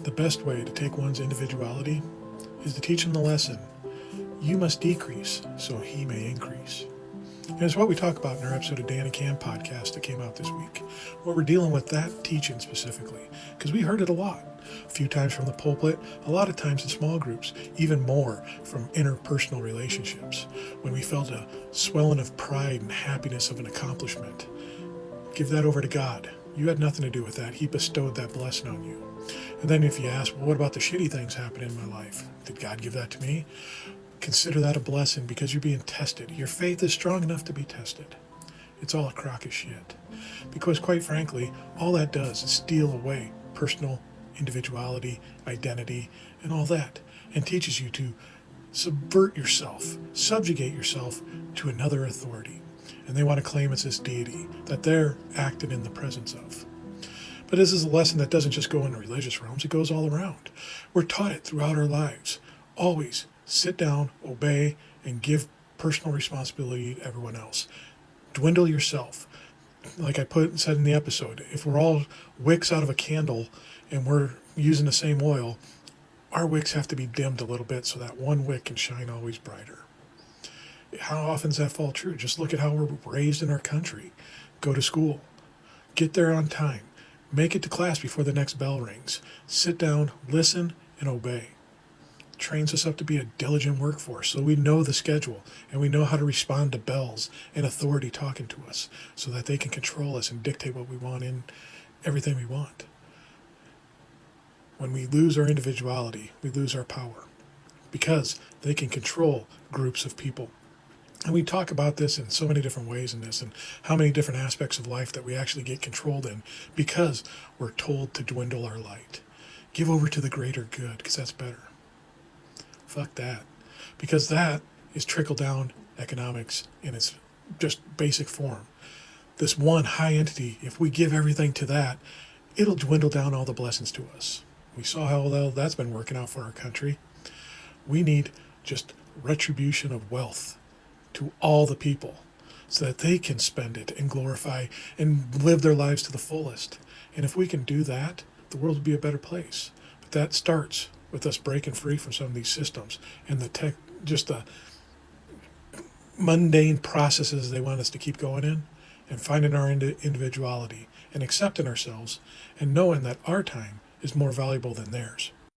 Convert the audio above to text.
the best way to take one's individuality is to teach him the lesson, you must decrease so he may increase. And it's what we talk about in our episode of Dan and Cam podcast that came out this week, where we're dealing with that teaching specifically, because we heard it a lot. A few times from the pulpit, a lot of times in small groups, even more from interpersonal relationships, when we felt a swelling of pride and happiness of an accomplishment. Give that over to God. You had nothing to do with that. He bestowed that blessing on you. And then if you ask, well, what about the shitty things happening in my life? Did God give that to me? Consider that a blessing because you're being tested. Your faith is strong enough to be tested. It's all a crock of shit. Because quite frankly, all that does is steal away personal individuality, identity, and all that, and teaches you to subvert yourself, subjugate yourself to another authority. And they want to claim it's this deity that they're acting in the presence of. But this is a lesson that doesn't just go in the religious realms, it goes all around. We're taught it throughout our lives. Always sit down, obey, and give personal responsibility to everyone else. Dwindle yourself. Like I said in the episode, if we're all wicks out of a candle and we're using the same oil, our wicks have to be dimmed a little bit so that one wick can shine always brighter. How often does that fall true? Just look at how we're raised in our country. Go to school. Get there on time. Make it to class before the next bell rings. Sit down, listen, and obey. Trains us up to be a diligent workforce so we know the schedule and we know how to respond to bells and authority talking to us so that they can control us and dictate what we want in everything we want. When we lose our individuality, we lose our power because they can control groups of people. And we talk about this in so many different ways in this and how many different aspects of life that we actually get controlled in because we're told to dwindle our light. Give over to the greater good because that's better. Fuck that. Because that is trickle-down economics in its just basic form. This one high entity, if we give everything to that, it'll dwindle down all the blessings to us. We saw how well that's been working out for our country. We need just retribution of wealth to all the people so that they can spend it and glorify and live their lives to the fullest. And if we can do that, the world will be a better place. But that starts with us breaking free from some of these systems and the mundane processes they want us to keep going in, and finding our individuality and accepting ourselves and knowing that our time is more valuable than theirs.